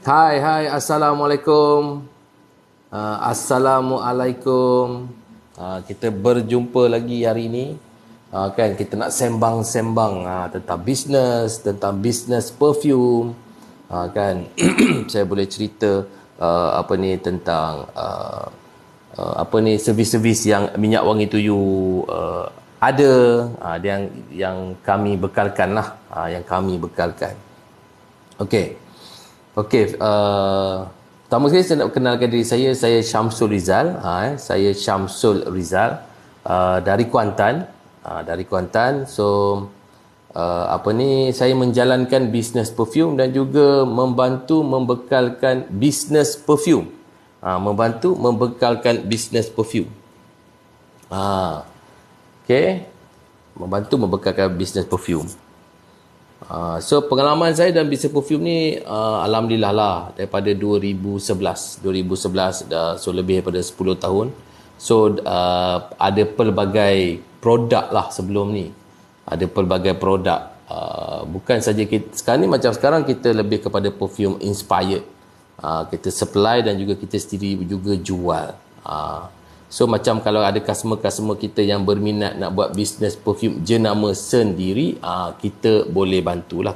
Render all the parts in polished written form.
Hai, Assalamualaikum. Assalamualaikum. Kita berjumpa lagi hari ini. Kan kita nak sembang-sembang tentang bisnes perfume. Kan saya boleh cerita tentang servis-servis yang minyak wangi tuyu ada yang kami bekalkan lah, Okey, pertama sekali saya nak kenalkan diri saya. Saya Syamsul Rizal. Saya Syamsul Rizal dari Kuantan. So, saya menjalankan bisnes perfume dan juga membantu membekalkan bisnes perfume. Okey. Membantu membekalkan bisnes perfume. So pengalaman saya dalam bisnes perfume ni alhamdulillah lah, daripada 2011 dah, so lebih daripada 10 tahun. So ada pelbagai produk lah sebelum ni. Ada pelbagai produk. Bukan saja kita sekarang kita lebih kepada perfume inspired. Kita supply dan juga kita sendiri juga jual. So macam kalau ada customer kita yang berminat nak buat bisnes perfume jenama sendiri, kita boleh bantulah,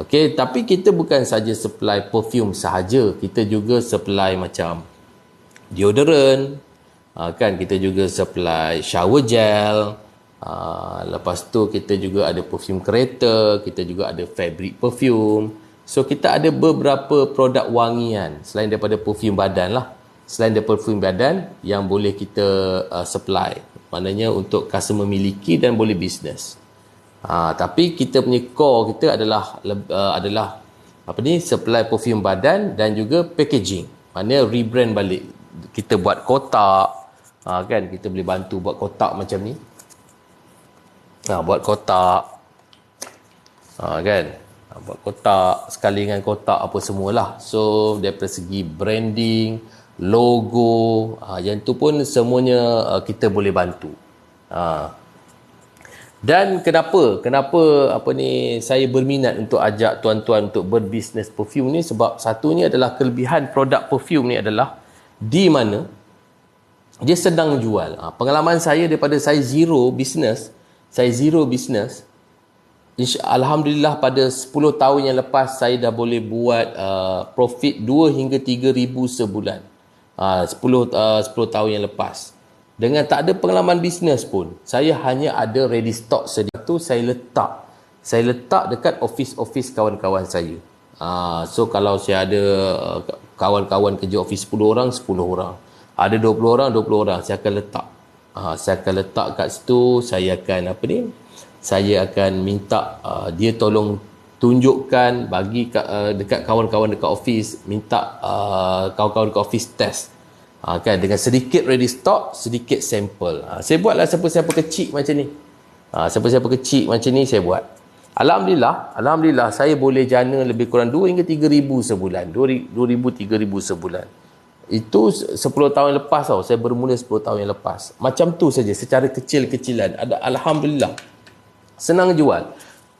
Okey, tapi kita bukan saja supply perfume sahaja, kita juga supply macam deodorant, kan, kita juga supply shower gel, lepas tu kita juga ada perfume kereta, kita juga ada fabric perfume. So kita ada beberapa produk wangian selain daripada perfume badan lah. Selain daripada perfume badan yang boleh kita supply, maknanya untuk customer miliki dan boleh bisnes. Tapi kita punya core kita adalah supply perfume badan dan juga packaging. Maknanya rebrand balik. Kita buat kotak, kan, kita boleh bantu buat kotak macam ni. Buat kotak, kan, buat kotak sekali dengan kotak apa semualah. So daripada segi branding, logo, yang tu pun semuanya kita boleh bantu. Dan kenapa saya berminat untuk ajak tuan-tuan untuk berbisnes perfume ni, sebab satunya adalah kelebihan produk perfume ni adalah di mana dia sedang jual. Pengalaman saya daripada saya zero business, alhamdulillah pada 10 tahun yang lepas saya dah boleh buat profit 2 hingga 3 ribu sebulan. 10 tahun yang lepas. Dengan tak ada pengalaman bisnes pun, saya hanya ada ready stock sedia tu, saya letak dekat office kawan-kawan saya. So kalau saya ada kawan-kawan kerja office 10 orang, ada 20 orang, saya akan letak kat situ. Saya akan minta dia tolong tunjukkan, bagi dekat kawan-kawan dekat office, minta kawan-kawan dekat office test, kan, dengan sedikit ready stock, sedikit sampel. Saya buatlah siapa-siapa kecil macam ni, saya buat. Alhamdulillah saya boleh jana lebih kurang 2 hingga 3 ribu sebulan, 2,000-3,000 sebulan. Itu 10 tahun lepas tau. Saya bermula 10 tahun yang lepas. Macam tu saja, secara kecil-kecilan. Alhamdulillah senang jual.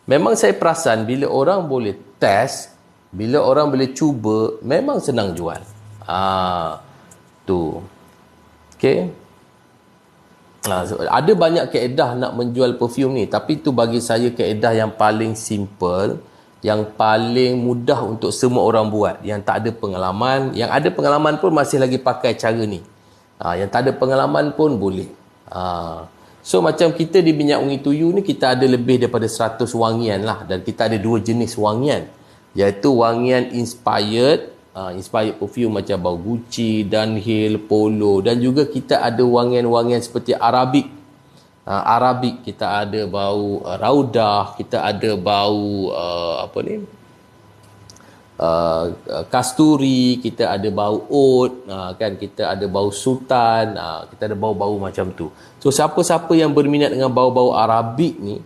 Memang saya perasan bila orang boleh test, bila orang boleh cuba, memang senang jual. Tu. Okey. Ada banyak kaedah nak menjual perfume ni, tapi tu bagi saya kaedah yang paling simple, yang paling mudah untuk semua orang buat, yang tak ada pengalaman. Yang ada pengalaman pun masih lagi pakai cara ni. Yang tak ada pengalaman pun boleh. So macam kita di minyak wangi tuyu ni, kita ada lebih daripada 100 wangian lah. Dan kita ada 2 jenis wangian, iaitu wangian inspired perfume macam bau Gucci, Dunhill, Polo. Dan juga kita ada wangian-wangian seperti Arabic. Kita ada bau Raudah, kita ada bau kasturi, kita ada bau oud, kan, kita ada bau sultan, kita ada bau-bau macam tu. So siapa-siapa yang berminat dengan bau-bau Arabik ni,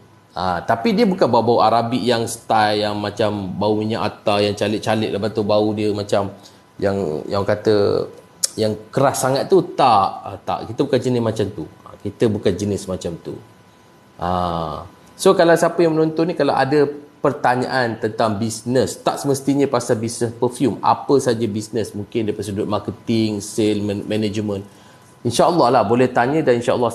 tapi dia bukan bau-bau Arabik yang style yang macam bau minyak atar yang calik-calik, lepas tu bau dia macam yang kata yang keras sangat tu, tak, kita bukan jenis macam tu. So kalau siapa yang menonton ni, kalau ada pertanyaan tentang bisnes, tak semestinya pasal bisnes perfume, apa saja bisnes, mungkin daripada sudut marketing, sale, management, insya-Allah lah boleh tanya, dan insya-Allah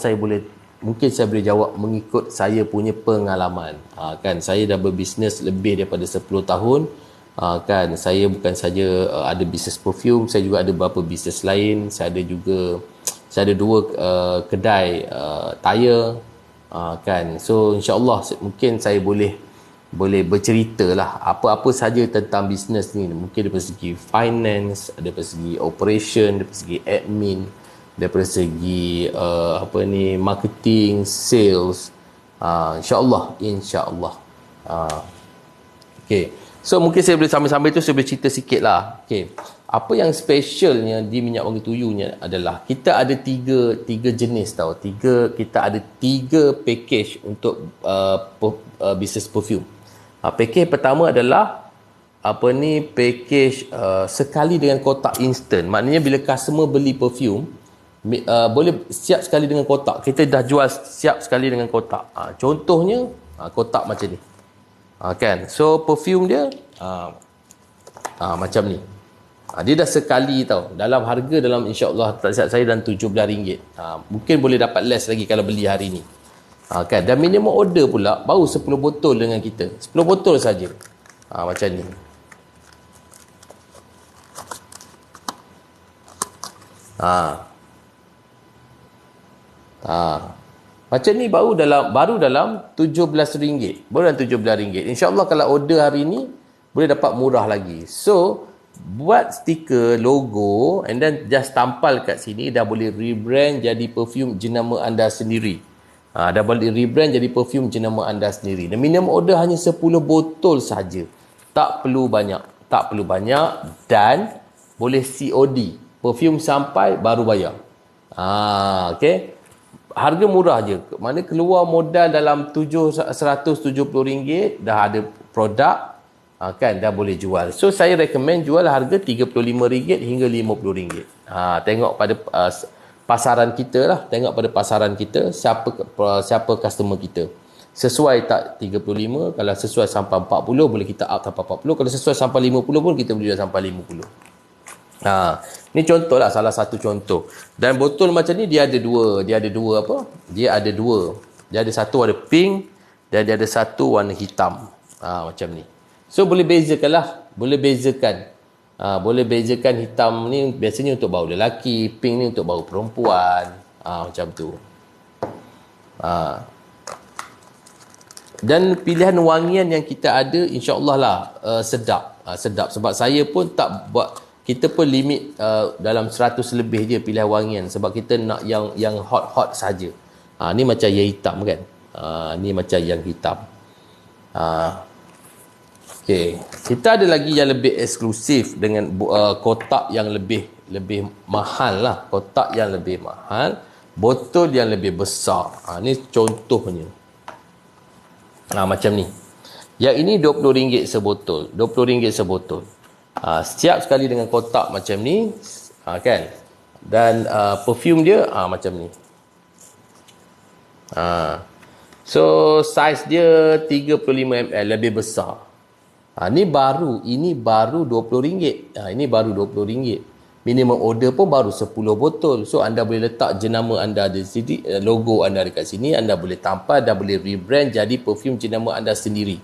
mungkin saya boleh jawab mengikut saya punya pengalaman. Kan saya dah berbisnes lebih daripada 10 tahun. Kan saya bukan saja ada bisnes perfume, saya juga ada beberapa bisnes lain. Saya ada 2 kedai tayar. Kan, so insya-Allah mungkin saya boleh bercerita lah apa-apa saja tentang bisnes ni, mungkin daripada segi finance, daripada segi operation, daripada segi admin, daripada segi marketing, sales. InsyaAllah. Okay. So mungkin saya boleh sambil-sambil tu saya boleh cerita sikit lah. Okay. Apa yang specialnya di minyak wangi tuyunya adalah kita ada tiga jenis tau. Kita ada 3 package untuk bisnes perfume. Package pertama adalah package sekali dengan kotak instant. Maknanya bila customer beli perfume, boleh siap sekali dengan kotak. Kita dah jual siap sekali dengan kotak. Contohnya kotak macam ni. Kan, so perfume dia macam ni. Dia dah sekali tau. Dalam harga, insya-Allah tak silap saya, dalam RM17. Mungkin boleh dapat less lagi kalau beli hari ni. Kan, dan minimum order pula baru 10 botol dengan kita. 10 botol saja. Macam ni. Macam ni baru dalam RM17. Baru dalam RM17. InsyaAllah kalau order hari ni boleh dapat murah lagi. So buat stiker, logo, and then just tampal kat sini, dah boleh rebrand jadi perfume jenama anda sendiri. Dah boleh rebrand jadi perfume jenama anda sendiri. Dan minimum order hanya 10 botol saja. Tak perlu banyak, dan boleh COD. Perfume sampai baru bayar. Okay. Harga murah je. Mana keluar modal dalam RM170, dah ada produk, kan, dah boleh jual. So saya recommend jual harga RM35 hingga RM50. Tengok pada pasaran kita lah. Tengok pada pasaran kita, siapa customer kita. Sesuai tak 35, kalau sesuai sampai 40 boleh kita up sampai 40, kalau sesuai sampai 50 pun kita boleh jual sampai 50. Ni contoh lah, salah satu contoh. Dan botol macam ni dia ada dua. Dia ada satu warna pink dan dia ada satu warna hitam. Macam ni. So boleh bezakan lah. Boleh bezakan hitam ni biasanya untuk bau lelaki, pink ni untuk bau perempuan. Macam tu. Dan pilihan wangian yang kita ada insya-Allah lah sedap. Sebab saya pun tak buat, kita pun limit dalam 100 lebih je pilihan wangian, sebab kita nak yang hot saja. Ni macam yang hitam kan. Ni macam yang hitam. Okay. Kita ada lagi yang lebih eksklusif dengan kotak yang lebih mahal lah. Kotak yang lebih mahal, botol yang lebih besar. Ni contohnya. Macam ni. Yang ini RM20 sebotol. RM20 sebotol. Siap sekali dengan kotak macam ni. Kan? Dan perfume dia macam ni. So saiz dia 35ml, lebih besar. Ini baru RM20. Ini baru RM20. Minimum order pun baru 10 botol. So anda boleh letak jenama anda di sini, logo anda dekat sini, anda boleh tampal, dah boleh rebrand jadi perfume jenama anda sendiri.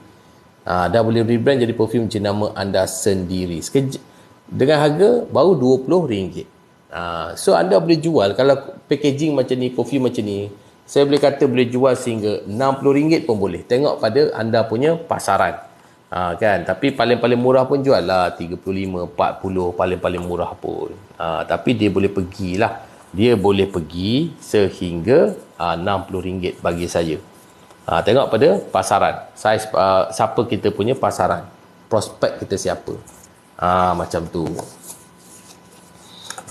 Dah boleh rebrand jadi perfume jenama anda sendiri. Dengan harga baru RM20. So anda boleh jual, kalau packaging macam ni, perfume macam ni, saya boleh kata boleh jual sehingga RM60 pun boleh. Tengok pada anda punya pasaran. Kan, tapi paling murah pun jual lah 35, 40, paling murah pun. Tapi dia boleh pergilah. Dia boleh pergi sehingga RM60 bagi saya. Tengok pada pasaran. Saiz siapa kita punya pasaran. Prospek kita siapa. Macam tu.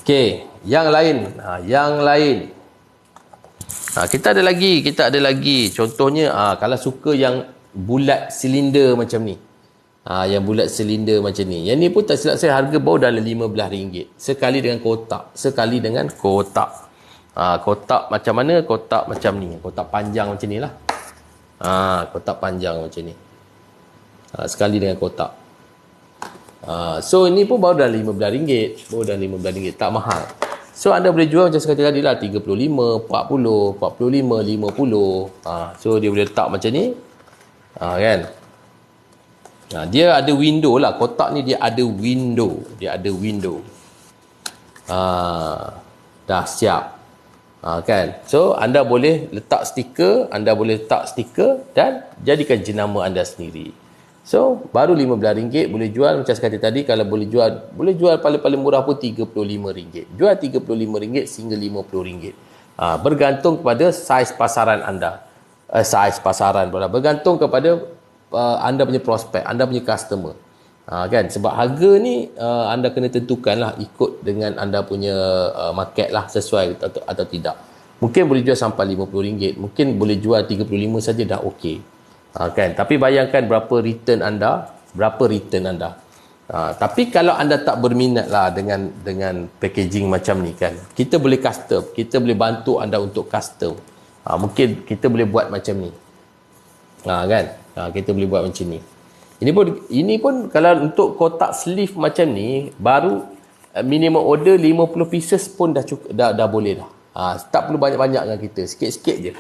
Okey, yang lain. Kita ada lagi. Contohnya kalau suka yang bulat silinder macam ni. Yang bulat silinder macam ni. Yang ni pun tak silap saya harga baru dalam RM15. Sekali dengan kotak. Kotak macam mana? Kotak macam ni. Kotak panjang macam ni lah. Kotak panjang macam ni. sekali dengan kotak. So ini pun baru dah RM15, tak mahal. So anda boleh jual macam sekali tadi lah, 35, 40, 45, 50. So dia boleh letak macam ni, kan. Dia ada window lah, kotak ni dia ada window, dah siap, kan. So anda boleh letak stiker, dan jadikan jenama anda sendiri. So baru RM15 boleh jual macam sekali tadi. Kalau boleh jual paling murah pun RM35. Jual RM35 sehingga RM50. Bergantung kepada saiz pasaran anda. Bergantung kepada anda punya prospek, anda punya customer. Kan, sebab harga ni anda kena tentukan lah, ikut dengan anda punya market lah, sesuai atau tidak. Mungkin boleh jual sampai RM50, mungkin boleh jual RM35 saja dah okey. Kan, tapi bayangkan berapa return anda. Tapi kalau anda tak berminat lah dengan packaging macam ni, kan, kita boleh custom, kita boleh bantu anda untuk custom. Mungkin kita boleh buat macam ni, kan. Kita boleh buat macam ni. Ini pun kalau untuk kotak sleeve macam ni, baru minimum order 50 pieces pun dah cukup, dah boleh dah. Tak perlu banyak-banyak dengan kita, sikit-sikit je.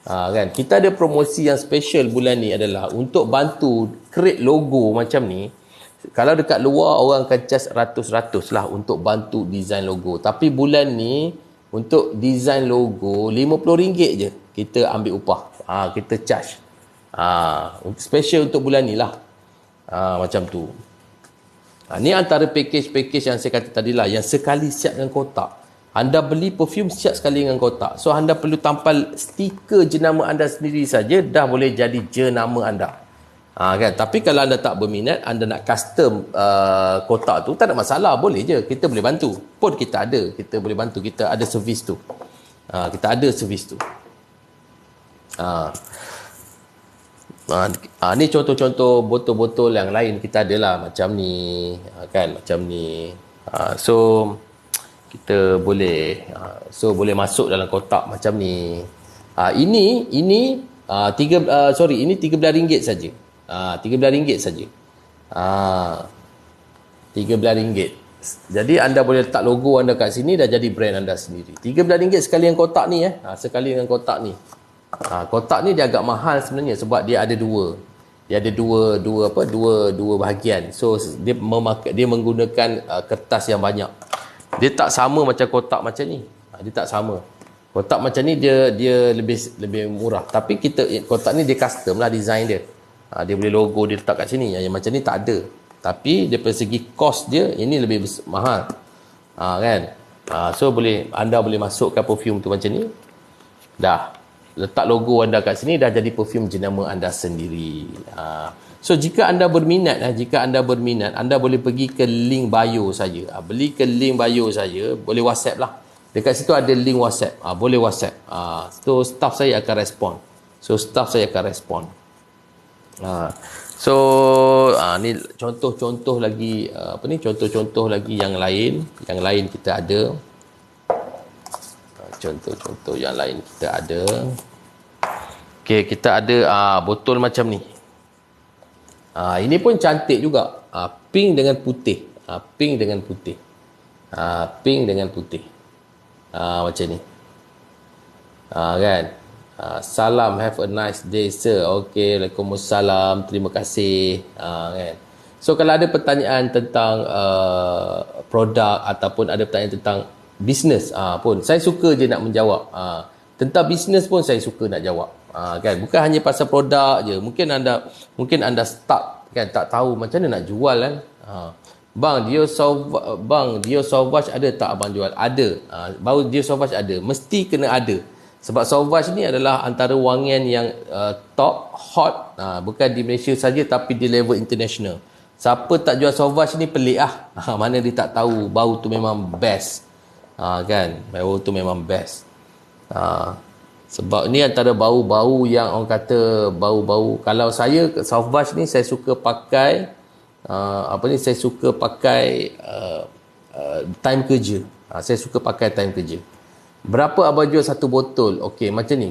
Kan, kita ada promosi yang special bulan ni adalah untuk bantu create logo macam ni. Kalau dekat luar orang akan charge ratus-ratus lah untuk bantu design logo, tapi bulan ni untuk design logo RM50 je kita ambil upah. Kita charge special untuk bulan ni lah. Macam tu. Ni antara package yang saya kata tadi lah, yang sekali siap dengan kotak. Anda beli perfume siap sekali dengan kotak. So anda perlu tampal stiker jenama anda sendiri saja, dah boleh jadi jenama anda. Kan? Tapi kalau anda tak berminat, anda nak custom kotak tu, tak ada masalah, boleh je. Kita boleh bantu. Pun kita boleh bantu. Kita ada servis tu. Ni contoh-contoh botol-botol yang lain kita ada lah, macam ni, kan, macam ni. So kita boleh masuk dalam kotak macam ni. Ini RM13 saja. RM13 saja. RM13. Jadi anda boleh letak logo anda kat sini, dah jadi brand anda sendiri. RM13 sekali dengan kotak ni, sekali dengan kotak ni. Kotak ni dia agak mahal sebenarnya sebab dia ada dua. Dia ada dua bahagian. So dia menggunakan kertas yang banyak. Dia tak sama macam kotak macam ni. Dia tak sama. Kotak macam ni dia lebih murah. Tapi kotak ni dia custom lah design dia. Dia boleh logo dia letak kat sini. Yang macam ni tak ada. Tapi dari segi cost dia, ini lebih mahal. Kan? So anda boleh masukkan perfume tu macam ni. Dah. Letak logo anda kat sini, dah jadi perfume jenama anda sendiri. So jika anda berminat, anda boleh pergi ke link bio saja. Beli ke link bio saja, boleh WhatsApp lah. Dekat situ ada link WhatsApp. Boleh WhatsApp. So staff saya akan respon. Ni contoh-contoh lagi contoh-contoh lagi yang lain kita ada. Contoh-contoh yang lain kita ada. Okey, kita ada botol macam ni. Ini pun cantik juga. Pink dengan putih. Macam ni. Kan? Salam, have a nice day sir. Okey, Waalaikumsalam, terima kasih. Kan? So kalau ada pertanyaan tentang produk ataupun ada pertanyaan tentang bisnes pun, saya suka je nak menjawab. Tentang bisnes pun saya suka nak jawab. Kan, bukan hanya pasal produk je. Mungkin anda start, kan, tak tahu macam mana nak jual, kan. Bang, Dio Sauvage ada tak abang jual? Ada. Baru Dio Sauvage ada, mesti kena ada. Sebab Sauvage ni adalah antara wangian yang top hot, bukan di Malaysia saja tapi di level international. Siapa tak jual Sauvage ni pelik lah. Mana dia tak tahu bau tu memang best. Kan, bau tu memang best. Sebab ni antara bau-bau yang orang kata bau-bau. Kalau saya Sauvage ni saya suka pakai saya suka pakai time kerja. Saya suka pakai time kerja. Berapa abang jual satu botol? Okey, macam ni.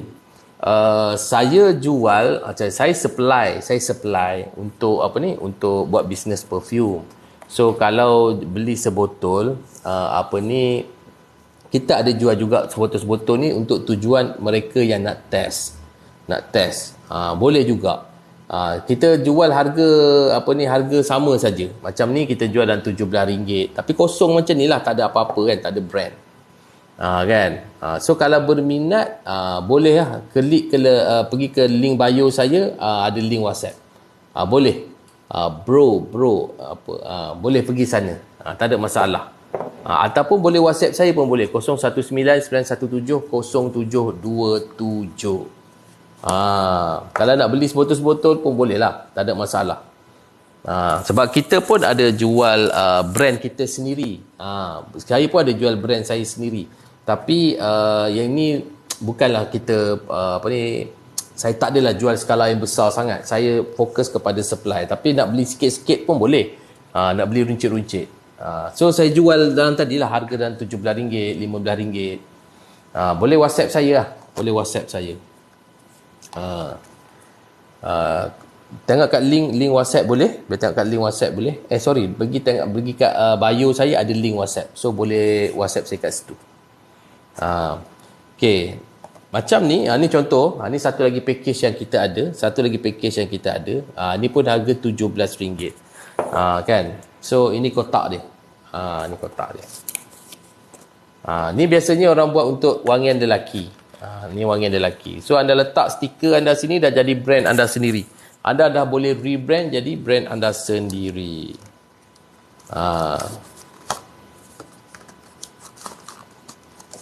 saya jual, saya supply untuk untuk buat bisnes perfume. So kalau beli sebotol kita ada jual juga sebotol-sebotol ni untuk tujuan mereka yang nak test. Boleh juga. Kita jual harga harga sama saja. Macam ni kita jual dalam RM17, tapi kosong macam ni lah, tak ada apa-apa kan, tak ada brand. Kan. So kalau berminat, boleh lah pergi ke link bio saya, ada link WhatsApp. Boleh. Boleh pergi sana. Tak ada masalah. Ataupun boleh WhatsApp saya pun boleh, 0199170727. Kalau nak beli sebotol-sebotol pun boleh lah, tak ada masalah. Sebab kita pun ada jual brand kita sendiri. Saya pun ada jual brand saya sendiri. Tapi yang ni bukanlah kita saya tak adalah jual skala yang besar sangat. Saya fokus kepada supply. Tapi nak beli sikit-sikit pun boleh. Nak beli runcit-runcit. So saya jual dalam tadilah harga dalam RM17, RM15. Boleh WhatsApp saya lah. Boleh WhatsApp saya. Tengok kat link WhatsApp boleh. Boleh tengok kat link WhatsApp boleh. Pergi kat bio saya ada link WhatsApp. So boleh WhatsApp saya kat situ. Okay. Macam ni, ni contoh. Ni satu lagi package yang kita ada. Ni pun harga RM17. Kan. So ini kotak dia. Ni kotak dia. Ni biasanya orang buat untuk wangian lelaki. Ni wangian lelaki. So anda letak stiker anda sini, dah jadi brand anda sendiri. Anda dah boleh rebrand jadi brand anda sendiri.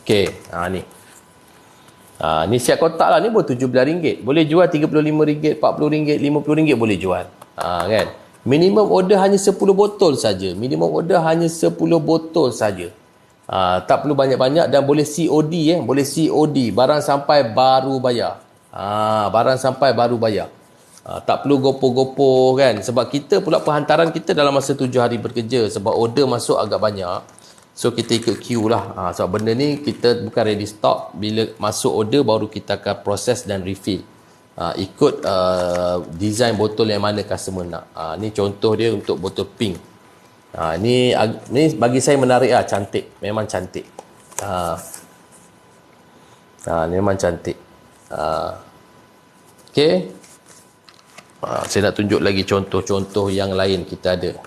Okay. Ni. Ni siap kotak lah. Ni pun RM17. Boleh jual RM35, RM40, RM50 boleh jual. Kan. Minimum order hanya 10 botol saja. Tak perlu banyak-banyak dan boleh COD. Boleh COD. Barang sampai baru bayar. Tak perlu gopoh-gopoh kan. Sebab kita pula penghantaran kita dalam masa 7 hari bekerja. Sebab order masuk agak banyak. So kita ikut queue lah. Sebab benda ni kita bukan ready stock. Bila masuk order baru kita akan proses dan refill. Ikut design botol yang mana customer nak. Ni contoh dia untuk botol pink. Ni bagi saya menarik lah. Cantik. Memang cantik. Memang cantik. Okay. Saya nak tunjuk lagi contoh-contoh yang lain kita ada.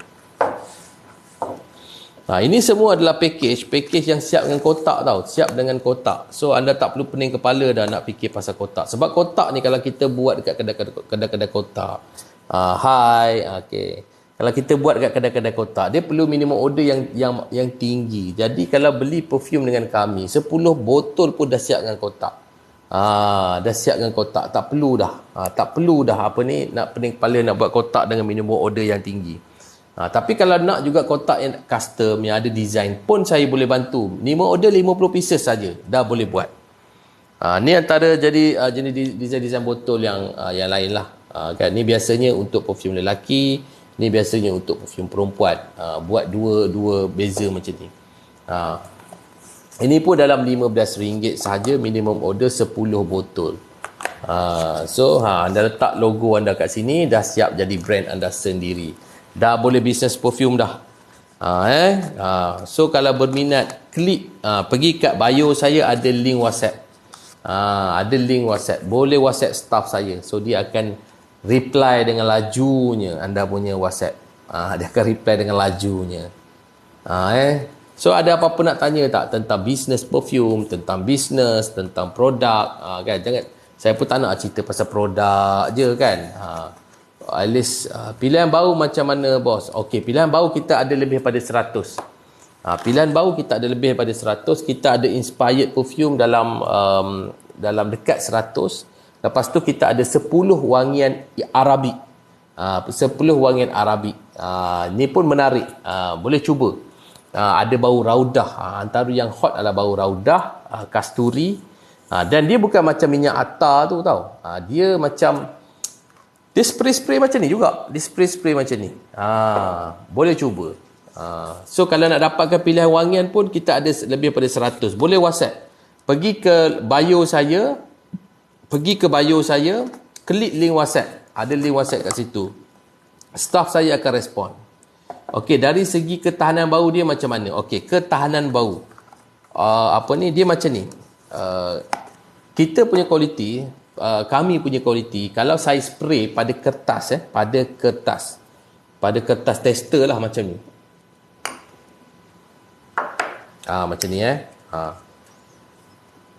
Ini semua adalah package yang siap dengan kotak tau. Siap dengan kotak. So anda tak perlu pening kepala dah nak fikir pasal kotak. Sebab kotak ni kalau kita buat dekat kedai-kedai kotak. Okay. Kalau kita buat dekat kedai-kedai kotak, dia perlu minimum order yang tinggi. Jadi kalau beli perfume dengan kami, 10 botol pun dah siap dengan kotak. Dah siap dengan kotak. Tak perlu dah nak pening kepala nak buat kotak dengan minimum order yang tinggi. Tapi kalau nak juga kotak yang custom, yang ada design pun saya boleh bantu. Minimum order 50 pieces saja dah boleh buat. Ni antara jadi jenis design botol yang lain lah. Kan ni biasanya untuk perfume lelaki, ni biasanya untuk perfume perempuan. Buat dua beza macam ni. Ini pun dalam RM15 sahaja, minimum order 10 botol. So anda letak logo anda kat sini, dah siap jadi brand anda sendiri. Dah boleh bisnes perfume dah. So kalau berminat, klik pergi kat bio saya, ada link WhatsApp. Boleh WhatsApp staff saya. So dia akan reply dengan lajunya anda punya WhatsApp. Dia akan reply dengan lajunya. So ada apa-apa nak tanya tak tentang bisnes perfume, tentang bisnes, tentang produk, kan? Jangan, saya pun tak nak cerita pasal produk je kan. At least pilihan baru macam mana bos? Okey, pilihan baru kita ada lebih daripada 100. Pilihan baru kita ada lebih daripada 100. Kita ada inspired perfume dalam dekat 100. Lepas tu kita ada 10 wangian Arabik. 10 wangian Arabik. Ni pun menarik. Boleh cuba. Ada bau raudah. Antara yang hot adalah bau raudah, kasturi. Dan dia bukan macam minyak atar tu tau. Dia macam dia spray macam ni juga. Dia spray macam ni. Boleh cuba. So kalau nak dapatkan pilihan wangian pun kita ada lebih daripada 100. Boleh WhatsApp. Pergi ke bio saya. pergi ke bio saya, klik link WhatsApp. Ada link WhatsApp kat situ. Staff saya akan respon. Okey, dari segi ketahanan bau dia macam mana? Okey, ketahanan bau. Dia macam ni. Kita punya kualiti, kami punya kualiti, kalau saya spray pada kertas, pada kertas tester lah macam ni. Macam ni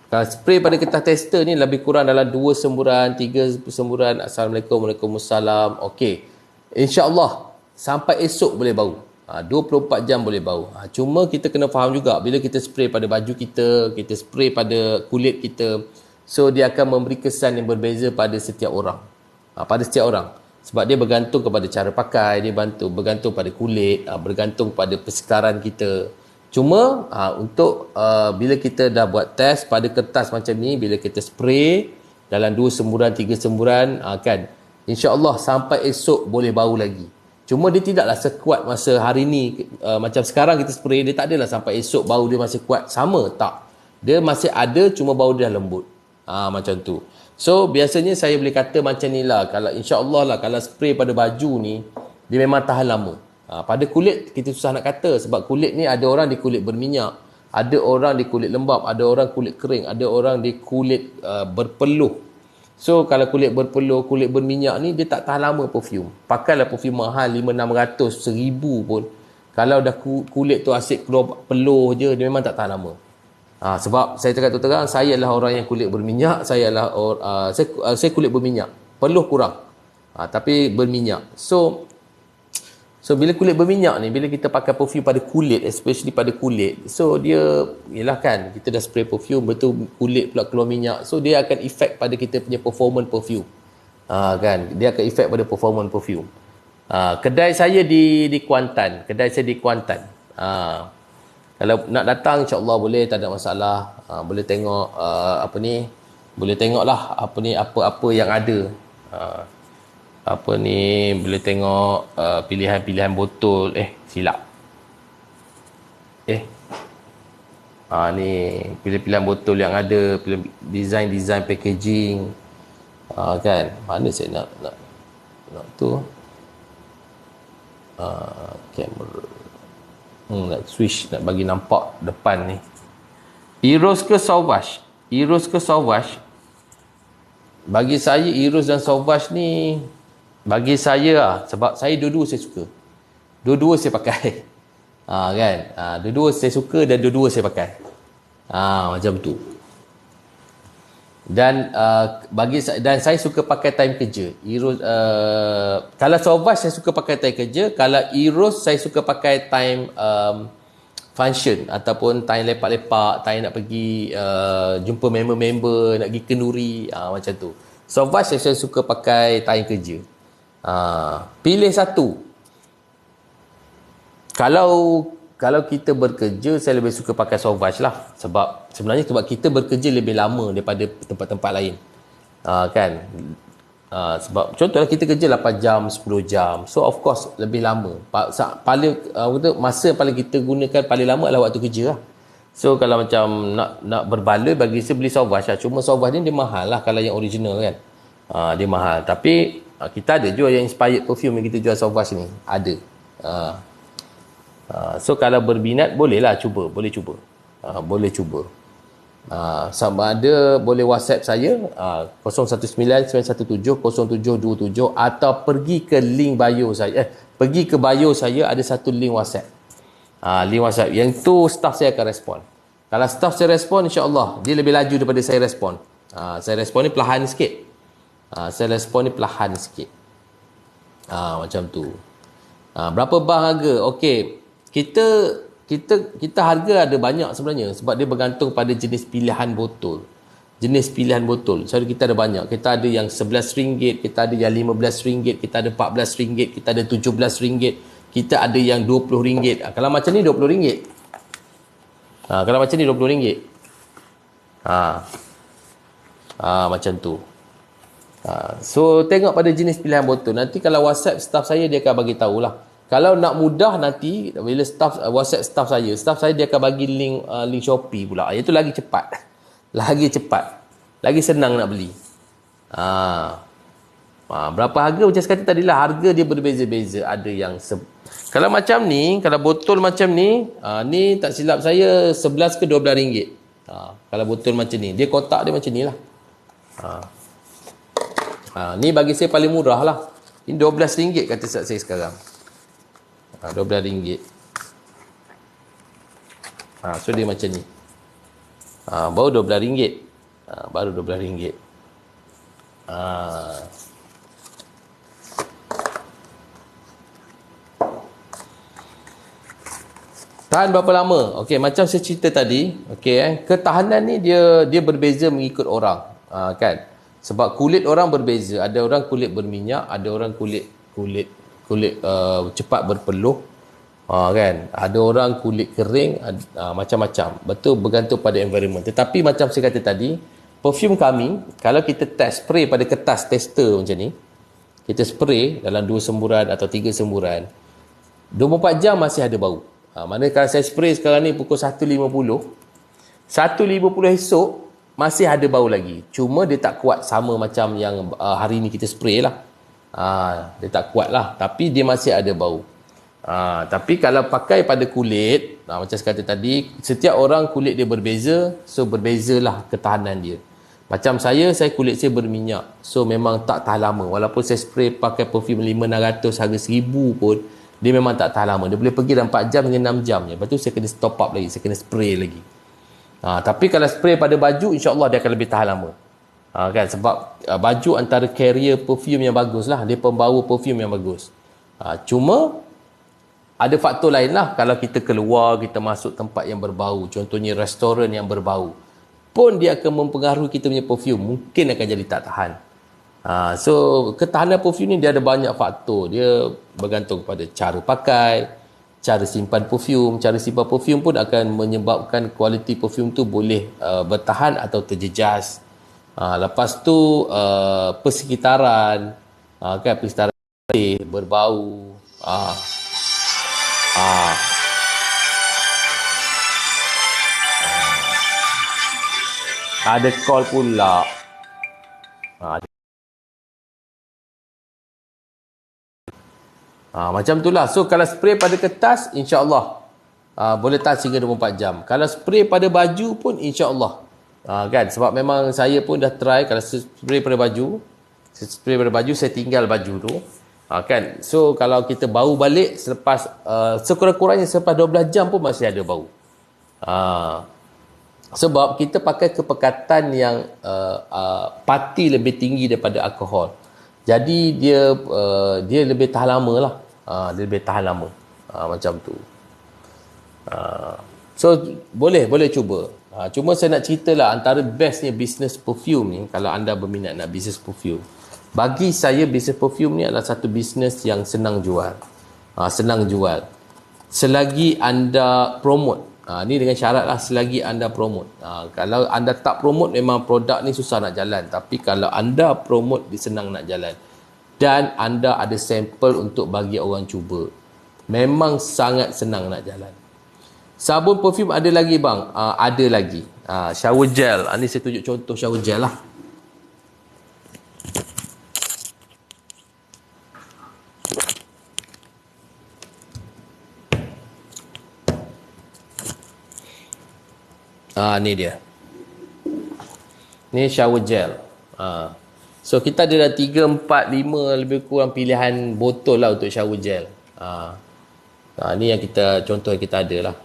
Kalau spray pada kertas tester ni lebih kurang dalam 2 semburan, 3 semburan. Assalamualaikum, Waalaikumsalam. Okey. InsyaAllah sampai esok boleh bau. 24 jam boleh bau. Cuma kita kena faham juga bila kita spray pada baju kita, kita spray pada kulit kita, so dia akan memberi kesan yang berbeza pada setiap orang. Pada setiap orang. Sebab dia bergantung kepada cara pakai, dia bergantung pada kulit, bergantung pada persekaran kita. Cuma untuk bila kita dah buat test pada kertas macam ni, bila kita spray dalam 2 semburan, 3 semburan, kan, InsyaAllah sampai esok boleh bau lagi. Cuma dia tidaklah sekuat masa hari ni. Macam sekarang kita spray, dia tak adalah sampai esok bau dia masih kuat. Sama, tak. Dia masih ada, cuma bau dia dah lembut. Macam tu. So, biasanya saya boleh kata macam ni lah. Kalau insyaAllah lah, kalau spray pada baju ni, dia memang tahan lama. Pada kulit, kita susah nak kata. Sebab kulit ni ada orang di kulit berminyak. Ada orang di kulit lembap. Ada orang kulit kering. Ada orang di kulit berpeluh. So, kalau kulit berpeluh, kulit berminyak ni, dia tak tahan lama perfume. Pakailah perfume mahal, 500, 600, 1000 pun. Kalau dah kulit tu asyik keluar peluh je, dia memang tak tahan lama. Sebab saya cakap terang, saya adalah orang yang kulit berminyak. Saya kulit berminyak. Peluh kurang. Tapi berminyak. So bila kulit berminyak ni, bila kita pakai perfume pada kulit, especially pada kulit, so dia, yelah kan, kita dah spray perfume, betul kulit pula keluar minyak, so dia akan efek pada kita punya performance perfume. Kan, dia akan efek pada performance perfume. Kedai saya di Kuantan. Kalau nak datang, insyaAllah boleh, tak ada masalah. Boleh tengok boleh tengoklah apa yang ada. Boleh tengok pilihan-pilihan botol. Silap. Ni pilihan-pilihan botol yang ada, design packaging. Kan, mana saya nak tu kamera. Nak switch, nak bagi nampak depan ni. Eros ke Sauvage? Bagi saya Eros dan Sauvage ni, bagi saya lah, sebab saya dua-dua saya suka. Dua-dua saya pakai. Kan? Dua-dua saya suka dan dua-dua saya pakai. Macam tu. Dan dan saya suka pakai time kerja. Eros, kalau Sauvage saya suka pakai time kerja, kalau Eros saya suka pakai time function ataupun time lepak-lepak, time nak pergi jumpa member-member, nak pergi kenduri, macam tu. Sauvage saya suka pakai time kerja. Pilih satu. Kalau kita bekerja, saya lebih suka pakai Sauvage lah. Sebab kita bekerja lebih lama daripada tempat-tempat lain. Kan? Sebab contohlah kita kerja 8 jam, 10 jam. So of course lebih lama. Masa yang paling kita gunakan paling lama adalah waktu kerja lah. So kalau macam nak berbaloi, bagi saya beli Sauvage lah. Cuma Sauvage ni dia mahal lah kalau yang original kan. Dia mahal. Tapi kita ada jual yang inspired perfume yang kita jual Sauvage ni. Ada. So kalau berminat boleh cuba. Boleh cuba. Sama ada boleh WhatsApp saya 0199170727 atau pergi ke link bio saya. Pergi ke bio saya, ada satu link WhatsApp. Link WhatsApp yang tu staff saya akan respon. Kalau staff saya respon, insya-Allah dia lebih laju daripada saya respon. Saya respon ni perlahan sikit. Macam tu. Berapa bang harga? Okey. Kita harga ada banyak sebenarnya sebab dia bergantung pada jenis pilihan botol. So kita ada banyak. Kita ada yang RM11, kita ada yang RM15, kita ada RM14, kita ada RM17, kita ada yang RM20. Kalau macam ni RM20. Kalau macam ni RM20. Macam tu. So tengok pada jenis pilihan botol. Nanti kalau WhatsApp staff saya, dia akan bagi tahulah. Kalau nak mudah nanti bila WhatsApp staff saya dia akan bagi link Shopee pula. Itu lagi cepat. Lagi senang nak beli. Berapa harga macam sekali tadi lah, harga dia berbeza-beza. Ada yang kalau macam ni, kalau botol macam ni, ni tak silap saya 11 ke 12 ringgit. Kalau botol macam ni, dia kotak dia macam ni lah. Ni bagi saya paling murah lah. Ini 12 ringgit kata saya sekarang. 12 ringgit. So dia macam ni. Baru 12 ringgit. Baru 12 ringgit. Tahan berapa lama? Okey, macam saya cerita tadi, okey, ketahanan ni dia berbeza mengikut orang. Kan? Sebab kulit orang berbeza. Ada orang kulit berminyak, ada orang kulit cepat berpeluh. Kan? Ada orang kulit kering, macam-macam. Betul, bergantung pada environment. Tetapi macam saya kata tadi, perfume kami, kalau kita test spray pada kertas tester macam ni, kita spray dalam 2 semburan atau 3 semburan, 24 jam masih ada bau. Mana kalau saya spray sekarang ni pukul 1.50 esok masih ada bau lagi. Cuma dia tak kuat sama macam yang hari ni kita spray lah. Dia tak kuat lah, tapi dia masih ada bau. Tapi kalau pakai pada kulit, macam saya kata tadi, setiap orang kulit dia berbeza, so berbezalah ketahanan dia. Macam saya kulit saya berminyak, so memang tak tahan lama. Walaupun saya spray pakai perfume 500-600 harga 1,000 pun, dia memang tak tahan lama. Dia boleh pergi dalam 4 jam hingga 6 jam je. Lepas tu saya kena stop up lagi, saya kena spray lagi. Tapi kalau spray pada baju, insyaAllah dia akan lebih tahan lama. Kan? Sebab baju antara carrier perfume yang bagus lah. Dia pembawa perfume yang bagus. Cuma ada faktor lain lah. Kalau kita keluar, kita masuk tempat yang berbau, contohnya restoran yang berbau, pun dia akan mempengaruhi kita punya perfume. Mungkin akan jadi tak tahan. So ketahanan perfume ni dia ada banyak faktor. Dia bergantung pada cara pakai, cara simpan perfume. Cara simpan perfume pun akan menyebabkan kualiti perfume tu boleh bertahan atau terjejas. Lepas tu persekitaran, kan, persekitaran berbau. Ada call pula. Macam itulah. So kalau spray pada kertas, insya-Allah boleh tahan sehingga 24 jam. Kalau spray pada baju pun insya-Allah. Kan, sebab memang saya pun dah try. Kalau spray pada baju, saya tinggal baju tu. Kan, so kalau kita bau balik selepas sekurang-kurangnya selepas 12 jam pun masih ada bau. Sebab kita pakai kepekatan yang parti lebih tinggi daripada alkohol. Jadi dia lebih tahan lama lah. Dia lebih tahan lama. Macam tu. So boleh cuba. Cuma saya nak ceritalah antara bestnya bisnes perfume ni. Kalau anda berminat nak bisnes perfume, bagi saya bisnes perfume ni adalah satu bisnes yang senang jual. Senang jual selagi anda promote. Ni dengan syarat lah, selagi anda promote. Kalau anda tak promote, memang produk ni susah nak jalan. Tapi kalau anda promote, dia senang nak jalan. Dan anda ada sampel untuk bagi orang cuba, memang sangat senang nak jalan. Sabun perfume ada lagi bang? Ada lagi. Shower gel. Ni saya tunjuk contoh shower gel lah. Ni dia. Ni shower gel. So kita ada dah 3, 4, 5 lebih kurang pilihan botol lah untuk shower gel. Ni yang contoh yang kita ada lah.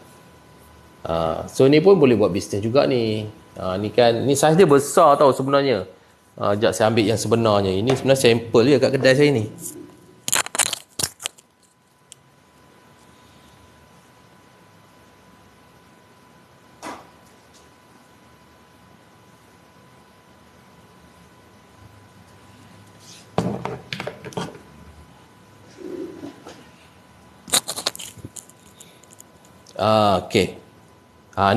So ni pun boleh buat bisnes juga ni. Ni kan, ni saiz dia besar tau sebenarnya. Sekejap saya ambil yang sebenarnya. Ini sebenarnya sampel je kat kedai saya ni. Okey.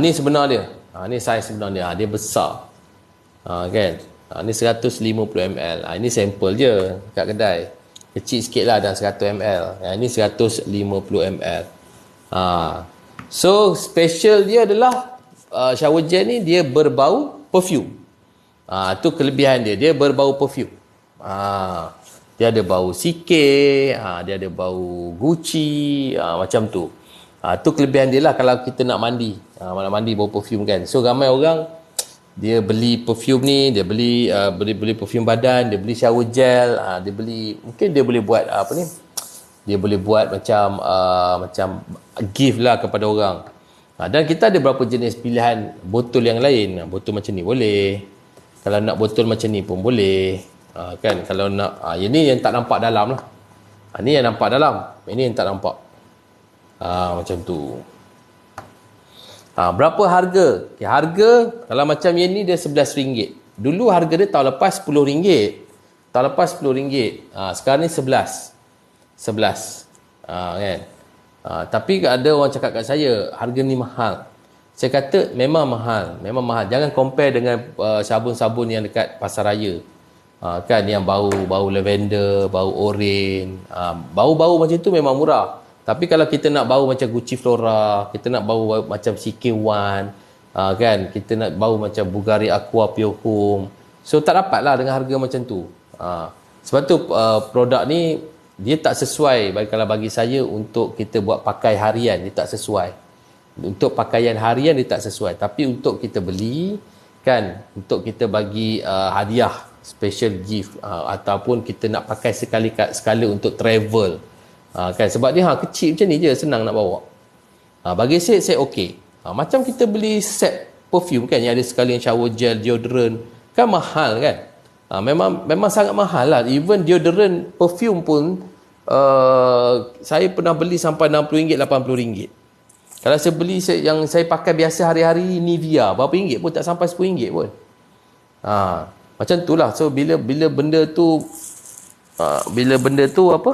Ni sebenar dia. Ni saiz sebenar dia. Dia besar. Kan? Ni 150 ml. Ini sampel je kat kedai. Kecil sikit lah dan 100 ml. Ini 150 ml. So special dia adalah shower gel ni dia berbau perfume. Tu kelebihan dia. Dia berbau perfume. Dia ada bau CK, dia ada bau Gucci, macam tu. Tu kelebihan dia lah kalau kita nak mandi. Nak mandi bau perfume kan. So ramai orang dia beli perfume ni, dia beli perfume badan, dia beli shower gel, mungkin dia boleh buat apa ni? Dia boleh buat macam gift lah kepada orang. Dan kita ada berapa jenis pilihan botol yang lain. Botol macam ni boleh. Kalau nak botol macam ni pun boleh. Kan, kalau nak ini yang tak nampak dalam lah. Ni yang nampak dalam, ini yang tak nampak. Macam tu. Berapa harga? Okay, harga kalau macam yang ni dia RM11. Dulu harga dia tahun lepas RM10. Tahun lepas RM10. Sekarang ni 11 kan. Tapi ada orang cakap kat saya harga ni mahal. Saya kata memang mahal. Jangan compare dengan sabun-sabun yang dekat pasar raya. Kan, yang bau lavender, bau oren, bau-bau macam tu memang murah. Tapi kalau kita nak bau macam Gucci Flora, kita nak bau macam CK1, kan, kita nak bau macam Bulgari Aqua Pure Home, so tak dapat lah dengan harga macam tu. Sebab tu produk ni dia tak sesuai kalau bagi saya untuk kita buat pakai harian. Dia tak sesuai untuk pakaian harian, dia tak sesuai. Tapi untuk kita beli kan, untuk kita bagi hadiah, special gift, ataupun kita nak pakai sekali untuk travel, kan, sebab dia kecil macam ni je, senang nak bawa. Bagi saya okey. Macam kita beli set perfume kan, yang ada sekalian shower gel, deodorant, kan mahal kan. Memang sangat mahal lah. Even deodorant perfume pun saya pernah beli sampai RM60, RM80. Kalau saya beli yang saya pakai biasa hari-hari, Nivea, berapa ringgit pun tak sampai RM10 pun. Macam tu lah. So bila benda tu apa,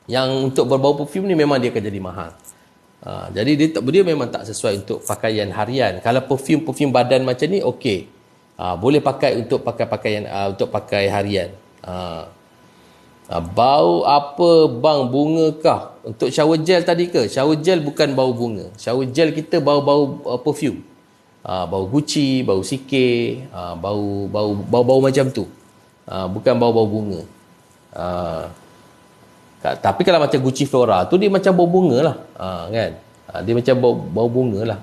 yang untuk berbau perfume ni memang dia akan jadi mahal. Jadi dia memang tak sesuai untuk pakaian harian. Kalau perfume badan macam ni okey. Boleh pakai untuk pakaian untuk pakai harian. Bau apa bang, bunga kah? Untuk shower gel tadi ke? Shower gel bukan bau bunga. Shower gel kita bau perfume. Bau Gucci, bau CK, bau macam tu. Bukan bau bunga. Tapi kalau macam Gucci Flora tu dia macam bau bunga lah. Kan? Dia macam bau bunga lah.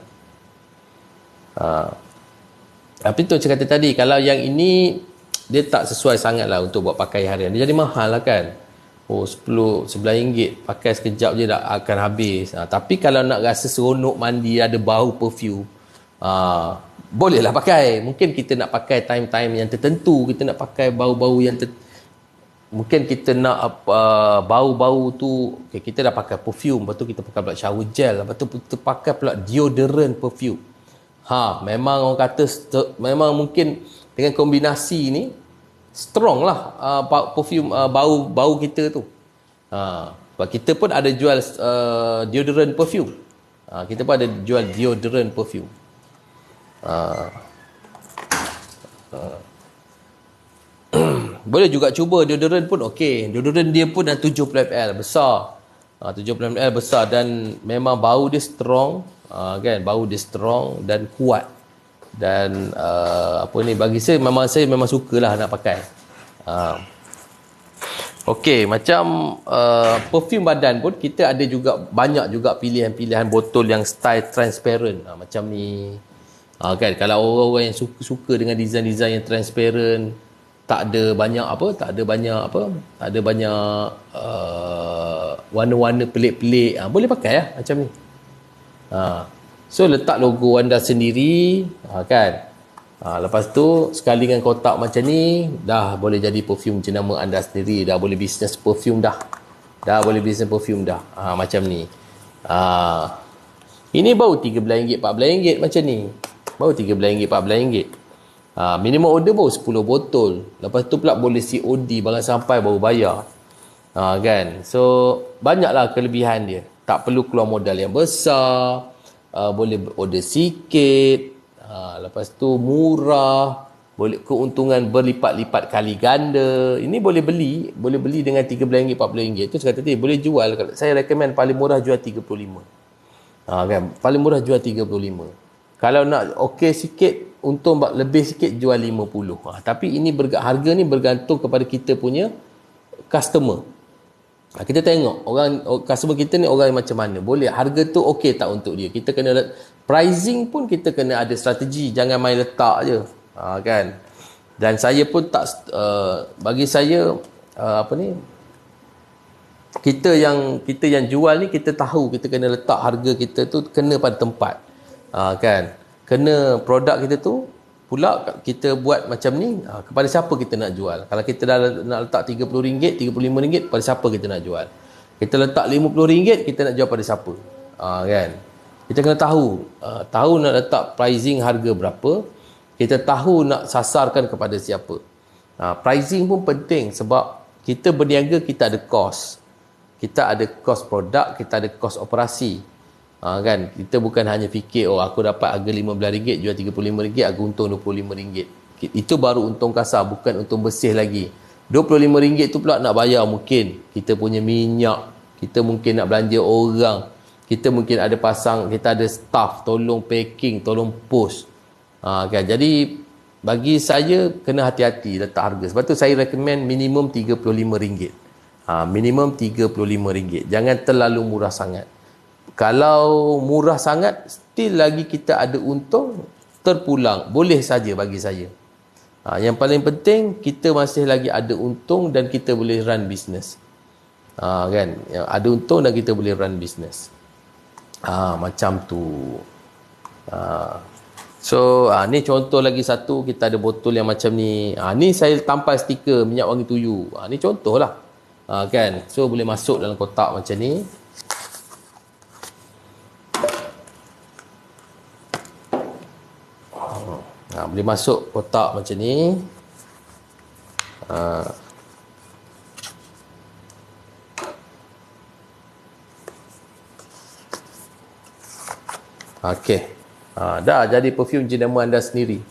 Tapi tu saya kata tadi, kalau yang ini dia tak sesuai sangat lah untuk buat pakai harian. Dia jadi mahal lah kan. RM11 pakai sekejap je dah akan habis. Tapi kalau nak rasa seronok mandi, ada bau perfume, bolehlah pakai. Mungkin kita nak pakai time-time yang tertentu, kita nak pakai bau-bau yang mungkin kita nak bau-bau tu, okay, kita dah pakai perfume, lepas tu kita pakai pula shower gel, lepas tu kita pakai pula deodorant perfume. Memang orang kata memang mungkin dengan kombinasi ni strong lah perfume, bau kita tu. Sebab kita pun ada jual deodorant perfume. Kita pun ada jual deodorant perfume. Boleh juga cuba deodorant pun okey. Deodorant dia pun dah 70ml besar. 70ml besar dan memang bau dia strong, kan, bau dia strong dan kuat. Dan bagi saya memang sukalah nak pakai. Okey, macam perfume badan pun kita ada juga banyak juga pilihan-pilihan botol yang style transparent. Macam ni. Kan, kalau orang-orang yang suka dengan design-design yang transparent, tak ada banyak warna-warna pelik-pelik, boleh pakai lah macam ni. So letak logo anda sendiri, kan. Lepas tu sekali dengan kotak macam ni, dah boleh jadi perfume jenama anda sendiri, dah boleh bisnes perfume dah. Macam ni. Ini baru RM13, RM14 macam ni. Baru RM13, RM14. Minimum order baru 10 botol. Lepas tu pula boleh COD, barang sampai baru bayar. Kan. So banyaklah kelebihan dia. Tak perlu keluar modal yang besar. Boleh order sikit. Lepas tu murah. Boleh keuntungan berlipat-lipat kali ganda. Ini boleh beli dengan RM13, RM14. Tu saya kata tadi boleh jual. Saya recommend paling murah jual RM35. Kan. Paling murah jual RM35. Kalau nak okey sikit, untung lebih sikit jual 50. Tapi ini harga ni bergantung kepada kita punya customer. Kita tengok customer kita ni orang yang macam mana. Boleh harga tu okey tak untuk dia. Kita kena pricing pun kita kena ada strategi. Jangan main letak je. Kan. Dan saya pun tak bagi saya kita yang jual ni kita tahu kita kena letak harga kita tu kena pada tempat. Kan. Kena produk kita tu pula kita buat macam ni, kepada siapa kita nak jual. Kalau kita dah nak letak RM30, RM35, pada siapa kita nak jual. Kita letak RM50, kita nak jual pada siapa. Kan. Kita kena tahu nak letak pricing harga berapa, kita tahu nak sasarkan kepada siapa. Pricing pun penting sebab kita berniaga, kita ada cost. Kita ada cost produk, kita ada cost operasi. Kan, kita bukan hanya fikir aku dapat harga RM15 jual RM35, aku untung RM25. Itu baru untung kasar, bukan untung bersih lagi. RM25 tu pula nak bayar mungkin kita punya minyak, kita mungkin nak belanja orang, kita mungkin ada pasang, kita ada staff tolong packing, tolong post. Kan, jadi bagi saya kena hati-hati letak harga. Sebab tu saya recommend minimum RM35. Minimum RM35. Jangan terlalu murah sangat. Kalau murah sangat, still lagi kita ada untung, terpulang. Boleh saja bagi saya. Yang paling penting, kita masih lagi ada untung dan kita boleh run business. Kan? Ada untung dan kita boleh run business. Macam tu. So, ni contoh lagi satu, kita ada botol yang macam ni. Ni saya tampal stiker minyak wangi tuyu. Ni contoh lah. Kan? So, boleh masuk dalam kotak macam ni. Boleh masuk kotak macam ni. Okey. Dah jadi perfume jenama anda sendiri.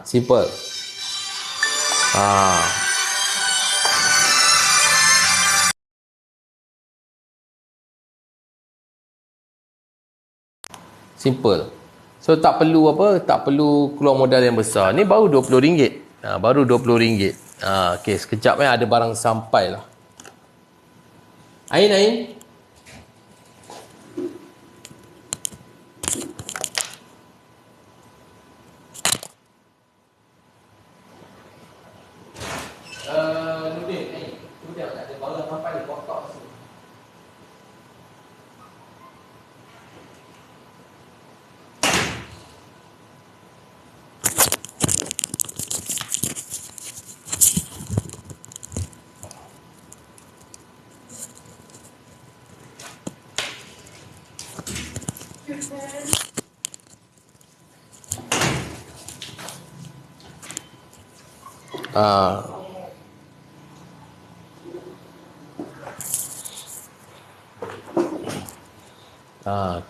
Simple. Simple. So tak perlu keluar modal yang besar. Ni baru RM20. Baru RM20. Okey, sekejap ada barang sampai lah. Ain. Nudin, sudah ada barang sampai di kotak tu.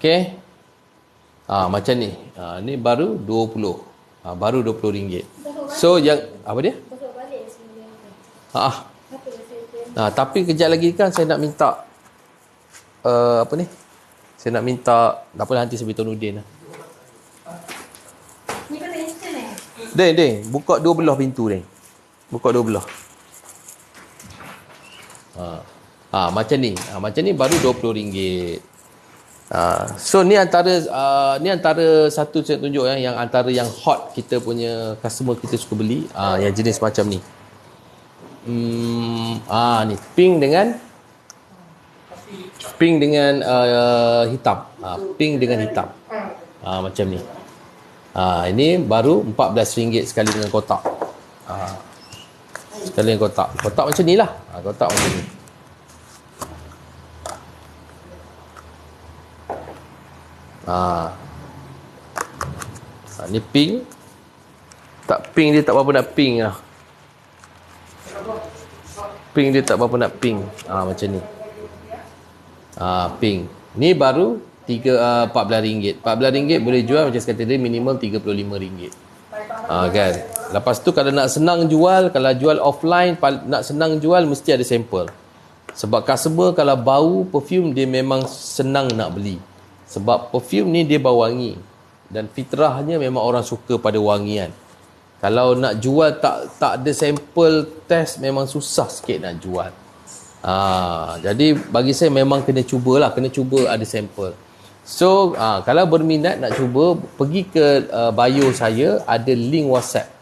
Okey. Macam ni. Ni baru 20. Baru RM20. So yang apa dia? Tapi kejap lagi kan saya nak minta apa ni? Saya nak minta, tak apalah nanti saya beritahu Nudin lah. Ni kena instant Deng, buka dua belah pintu Deng. Buka dua belah. Macam ni. Macam ni baru RM20. So ni antara satu saya tunjuk yang antara yang hot kita punya customer kita suka beli, yang jenis macam ni. Ni pink dengan hitam. Pink dengan hitam. Macam ni. Ini baru RM14 sekali dengan kotak. Sekali dengan kotak. Kotak macam ni lah. Kotak macam ni. Ni pink. Pink dia tak berapa nak pink lah. Pink dia tak berapa nak pink. Macam ni. Pink. Ni baru RM14. RM14 boleh jual macam sekata dia minimum RM35. Kan. Lepas tu kalau nak senang jual, kalau jual offline nak senang jual mesti ada sampel. Sebab customer kalau bau perfume dia memang senang nak beli. Sebab perfume ni dia bau wangi. dan fitrahnya memang orang suka pada wangian. Kalau nak jual tak ada sampel test, memang susah sikit nak jual. Jadi bagi saya memang kena cuba ada sampel. So kalau berminat nak cuba, pergi ke bio saya, ada link WhatsApp.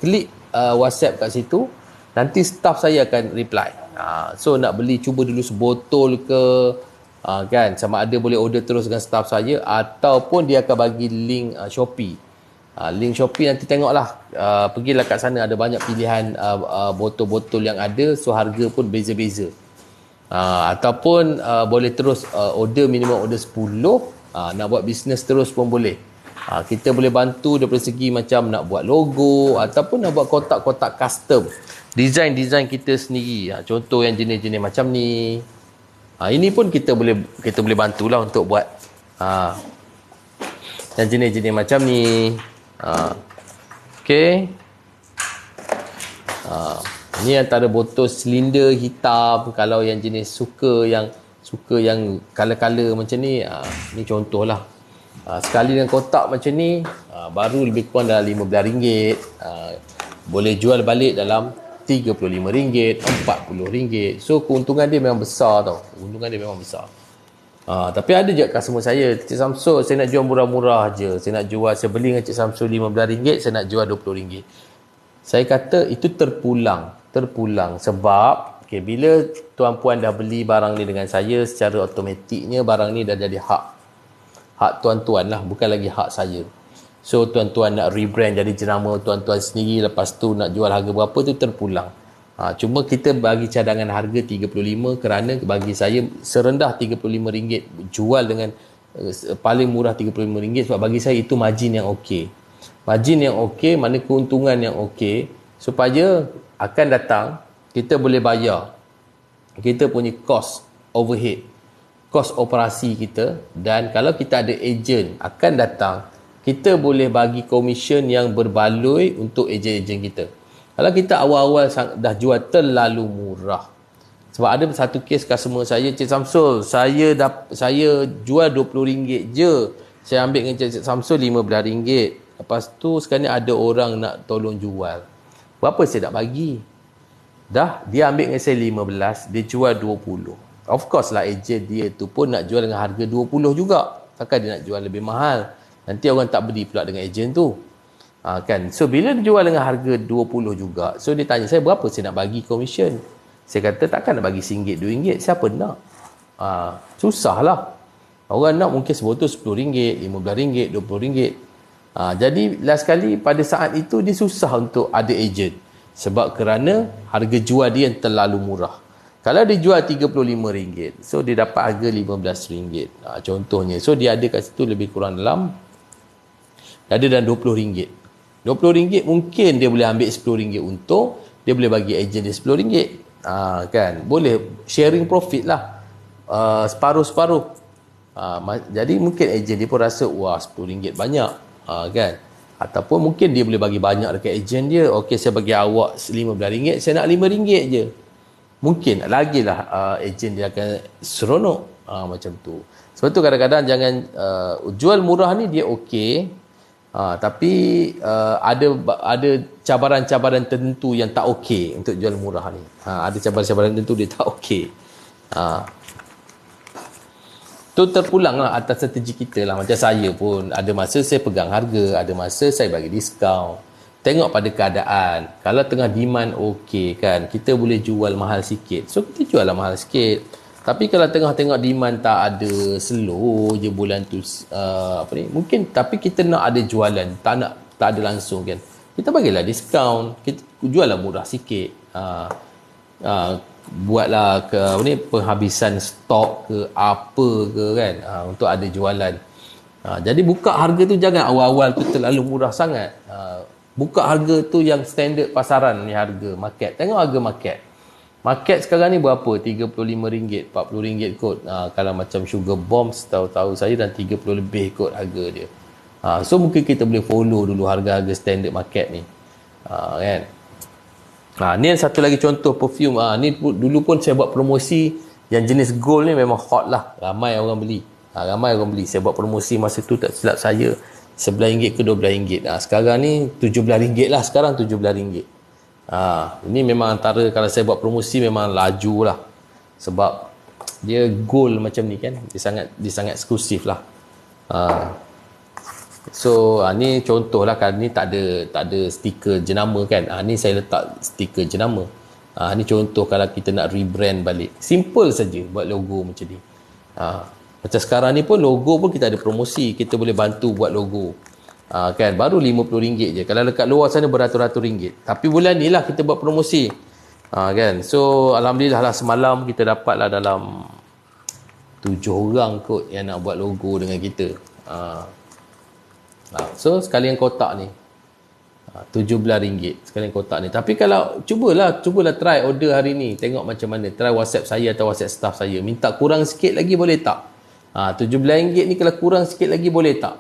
Klik WhatsApp kat situ, nanti staff saya akan reply. So nak beli, cuba dulu sebotol ke, kan, sama ada boleh order terus dengan staff saya, ataupun dia akan bagi link Shopee. Link Shopee nanti tengoklah, pergilah kat sana, ada banyak pilihan botol-botol yang ada, so harga pun beza-beza. Ataupun boleh terus order, minimum order 10. Nak buat bisnes terus pun boleh. Kita boleh bantu daripada segi macam nak buat logo, ataupun nak buat kotak-kotak custom, design kita sendiri. Contoh yang jenis-jenis macam ni, ini pun kita boleh bantulah untuk buat yang jenis-jenis macam ni. Okey. Ni antara botol silinder hitam. Kalau yang jenis suka yang color-color macam ni, ni contohlah. Sekali dengan kotak macam ni, baru lebih kurang dalam RM15. Boleh jual balik dalam RM35, RM40. So keuntungan dia memang besar tau. Tapi ada je customer saya, Cik Samsul, saya nak jual murah-murah je. Saya beli dengan Cik Samsul RM15, saya nak jual RM20. Saya kata itu terpulang sebab bila tuan-puan dah beli barang ni dengan saya, secara automatiknya barang ni dah jadi hak tuan-tuan lah, bukan lagi hak saya. So tuan-tuan nak rebrand jadi jenama tuan-tuan sendiri, lepas tu nak jual harga berapa tu terpulang. Cuma kita bagi cadangan harga 35, kerana bagi saya serendah RM35 jual dengan paling murah RM35, sebab bagi saya itu margin yang okey. Mana keuntungan yang okey, supaya akan datang kita boleh bayar kita punya cost overhead, kos operasi kita. Dan kalau kita ada ejen akan datang, kita boleh bagi komisen yang berbaloi untuk ejen-ejen kita. Kalau kita awal-awal dah jual terlalu murah. Sebab ada satu kes customer saya, Cik Samsul, saya jual RM20 je, saya ambil dengan Cik Samsul RM15. Lepas tu sekarang ni ada orang nak tolong jual, berapa saya nak bagi? Dah dia ambil dengan saya 15, dia jual 20. Of course lah, ejen dia tu pun nak jual dengan harga 20 juga. Takkan dia nak jual lebih mahal, nanti orang tak beli pula dengan ejen tu. Kan? So bila dia jual dengan harga 20 juga, so dia tanya saya berapa saya nak bagi komisen. Saya kata takkan nak bagi RM1, RM2, siapa nak? Susah lah. Orang nak mungkin sebotol RM10, RM15, RM20. Jadi last kali pada saat itu dia susah untuk ada ejen, sebab kerana harga jual dia yang terlalu murah. Kalau dia jual RM35, so dia dapat harga RM15, contohnya. So dia ada kat situ lebih kurang dalam RM20. RM20 mungkin dia boleh ambil RM10 untung, dia boleh bagi ejen dia RM10. Kan, boleh sharing profit lah, separuh-separuh. Jadi mungkin ejen dia pun rasa wah RM10 banyak, kan. Ataupun mungkin dia boleh bagi banyak dekat ejen dia. Okey, saya bagi awak RM15, saya nak RM5 je. Mungkin lagilah ejen dia akan seronok, macam tu. Sebab tu kadang-kadang jangan jual murah ni dia okey, tapi ada cabaran-cabaran tertentu yang tak okey untuk jual murah ni. Ada cabaran-cabaran tertentu dia tak okey. Tu terpulang lah atas strategi kita lah. Macam saya pun ada masa saya pegang harga, ada masa saya bagi diskaun. Tengok pada keadaan. Kalau tengah demand okey kan, kita boleh jual mahal sikit, so kita jual lah mahal sikit. Tapi kalau tengah tengok demand tak ada, slow je bulan tu, mungkin, tapi kita nak ada jualan, tak ada langsung kan, kita bagilah diskaun, kita jual lah murah sikit. Buatlah penghabisan stok ke apa ke kan, untuk ada jualan. Jadi buka harga tu jangan awal-awal tu terlalu murah sangat. Buka harga tu yang standard pasaran ni, harga market. Tengok harga market. Market sekarang ni berapa? RM35, RM40 kot. Kalau macam Sugar Bomb, tahu saya dah 30 lebih kot harga dia. So mungkin kita boleh follow dulu harga-harga standard market ni. Kan? Ni satu lagi contoh perfume. Ni dulu pun saya buat promosi yang jenis gold ni, memang hot lah. Ramai orang beli. Saya buat promosi masa tu, tak silap saya RM11 ke RM12. Sekarang ni RM17 lah, sekarang RM17. Ini memang antara, kalau saya buat promosi memang laju lah, sebab dia gold macam ni kan, dia sangat eksklusif lah. So ni contoh lah kan, ni tak ada stiker jenama kan. Ni saya letak stiker jenama. Ni contoh kalau kita nak rebrand balik, simple saja buat logo macam ni. Macam sekarang ni pun logo pun kita ada promosi, kita boleh bantu buat logo. Kan baru RM50 je, kalau dekat luar sana beratus-ratus ringgit. Tapi bulan ni lah kita buat promosi. Kan, so alhamdulillah lah, semalam kita dapat lah dalam 7 orang kot yang nak buat logo dengan kita. So sekalian kotak ni RM17 sekalian kotak ni. Tapi kalau cubalah try order hari ni, tengok macam mana, try WhatsApp saya atau WhatsApp staff saya, minta kurang sikit lagi boleh tak? RM17 ni kalau kurang sikit lagi boleh tak?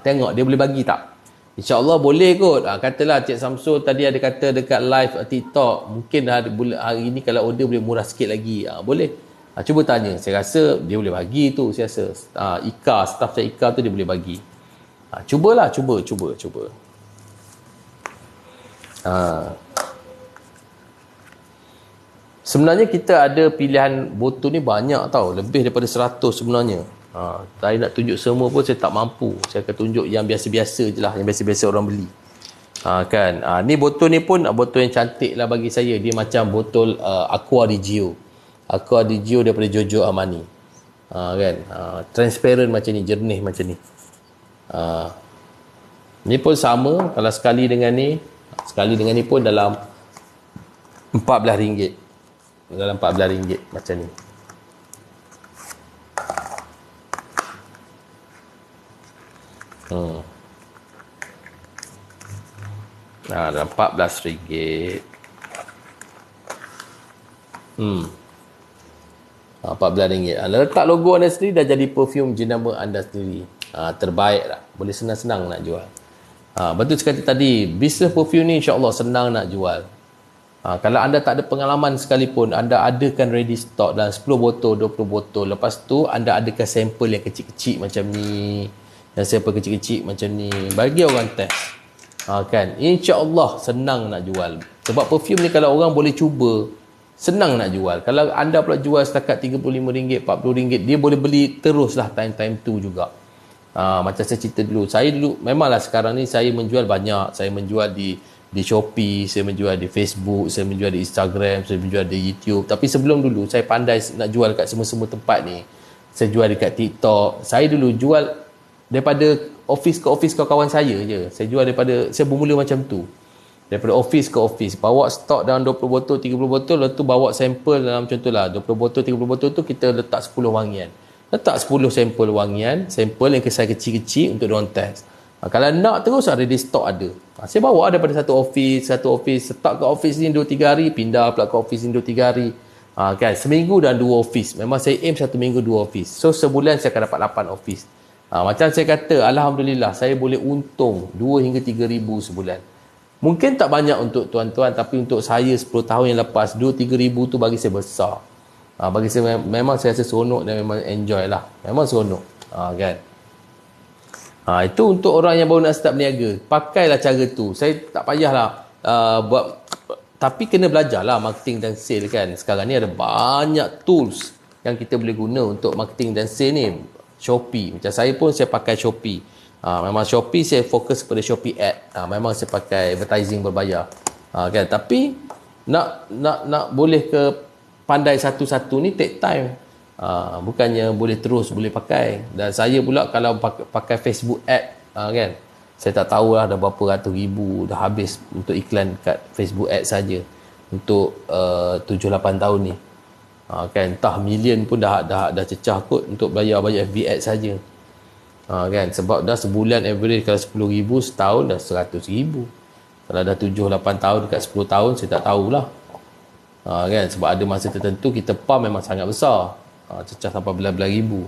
Tengok dia boleh bagi tak? InsyaAllah boleh kot. Katalah Cik Samsul tadi ada kata dekat live TikTok, mungkin hari ni kalau order boleh murah sikit lagi. Boleh. Cuba tanya. Saya rasa dia boleh bagi tu. Saya rasa Ika, staff saya Ika tu dia boleh bagi. Cubalah. Cuba. Sebenarnya kita ada pilihan botol ni banyak tau. Lebih daripada 100 sebenarnya. Saya nak tunjuk semua pun saya tak mampu. Saya akan tunjuk yang biasa-biasa je lah. Yang biasa-biasa orang beli. Kan. Ni botol ni pun botol yang cantik lah bagi saya. Dia macam botol Aqua di Gio. Aqua di Gio daripada Giorgio Armani. Kan. Transparent macam ni. Jernih macam ni. Ni pun sama. Kalau sekali dengan ni. Sekali dengan ni pun dalam RM14. Dalam RM14 macam ni. Dalam RM14. RM14. Letak logo anda sendiri, dah jadi perfume jenama anda sendiri. Terbaik lah. Boleh senang-senang nak jual. Betul sekali tadi, bisnes perfume ni insyaAllah senang nak jual. Kalau anda tak ada pengalaman sekalipun, anda adakan ready stock dalam 10 botol, 20 botol. Lepas tu anda adakan sampel yang kecil-kecil macam ni, yang sampel kecil-kecil macam ni, bagi orang test. Kan, insya-Allah senang nak jual. Sebab perfume ni kalau orang boleh cuba, senang nak jual. Kalau anda pula jual setakat RM35, RM40, dia boleh beli teruslah time-time tu juga. Macam saya cerita dulu, saya dulu memanglah sekarang ni saya menjual banyak. Saya menjual di Shopee, saya menjual di Facebook, saya menjual di Instagram, saya menjual di YouTube. Tapi sebelum dulu saya pandai nak jual kat semua-semua tempat ni. Saya jual dekat TikTok. Saya dulu jual daripada office ke office kawan-kawan saya je. Saya bermula macam tu. Daripada office ke office, bawa stok dalam 20 botol, 30 botol, lepas tu bawa sampel dalam contohlah 20 botol, 30 botol tu kita letak 10 wangian. Letak 10 sampel wangian, sampel yang kesai kecil-kecil untuk diorang test. Kalau nak terus ready stock ada. Saya bawa daripada satu office, start ke office ni 2-3 hari, pindah pula ke office ni 2-3 hari. Kan, seminggu dan 2 office. Memang saya aim 1 minggu 2 office. So sebulan saya akan dapat 8 office. Macam saya kata, alhamdulillah saya boleh untung 2 hingga 3 ribu sebulan. Mungkin tak banyak untuk tuan-tuan, tapi untuk saya 10 tahun yang lepas, 2-3 ribu tu bagi saya besar. Bagi saya memang saya rasa seronok dan memang enjoy lah. Memang seronok. Kan. Itu untuk orang yang baru nak start berniaga. Pakailah cara tu. Saya tak payahlah buat, tapi kena belajarlah marketing dan sale kan. Sekarang ni ada banyak tools yang kita boleh guna untuk marketing dan sale ni. Shopee. Macam saya pun saya pakai Shopee. Memang Shopee saya fokus pada Shopee Ad. Memang saya pakai advertising berbayar. Kan. Tapi nak boleh ke pandai satu-satu ni take time. Bukannya boleh terus boleh pakai. Dan saya pula kalau pakai Facebook Ad, kan, saya tak tahulah dah berapa ratus ribu dah habis untuk iklan kat Facebook Ad saja untuk 7-8 tahun ni. Kan, entah million pun dah cecah kot untuk bayar FB Ad saja. Kan, sebab dah sebulan average kalau 10 ribu, setahun dah 100 ribu. Kalau dah 7-8 tahun dekat 10 tahun saya tak tahulah. Kan, sebab ada masa tertentu kita pump memang sangat besar. Cecah sampai belas-belas ribu.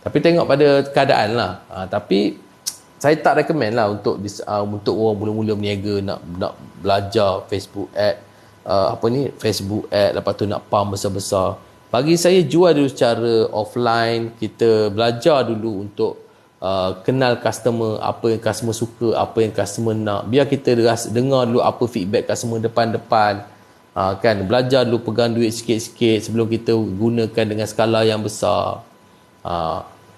Tapi tengok pada keadaan lah. Tapi saya tak recommend lah untuk orang mula-mula berniaga nak belajar Facebook Ad, Facebook Ad, lepas tu nak pump besar-besar. Bagi saya jual dulu secara offline, kita belajar dulu untuk kenal customer, apa yang customer suka, apa yang customer nak. Biar kita dengar dulu apa feedback customer depan-depan. Kan, belajar dulu pegang duit sikit-sikit sebelum kita gunakan dengan skala yang besar.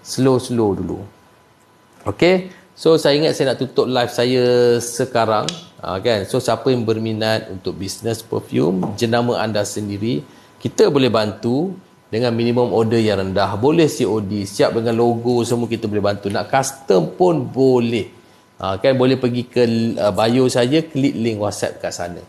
Slow-slow dulu. Okay, so saya ingat saya nak tutup live saya sekarang. Kan, so siapa yang berminat untuk bisnes perfume jenama anda sendiri, kita boleh bantu dengan minimum order yang rendah. Boleh COD, siap dengan logo semua, kita boleh bantu. Nak custom pun boleh. Kan, boleh pergi ke bio saya, klik link WhatsApp kat sana.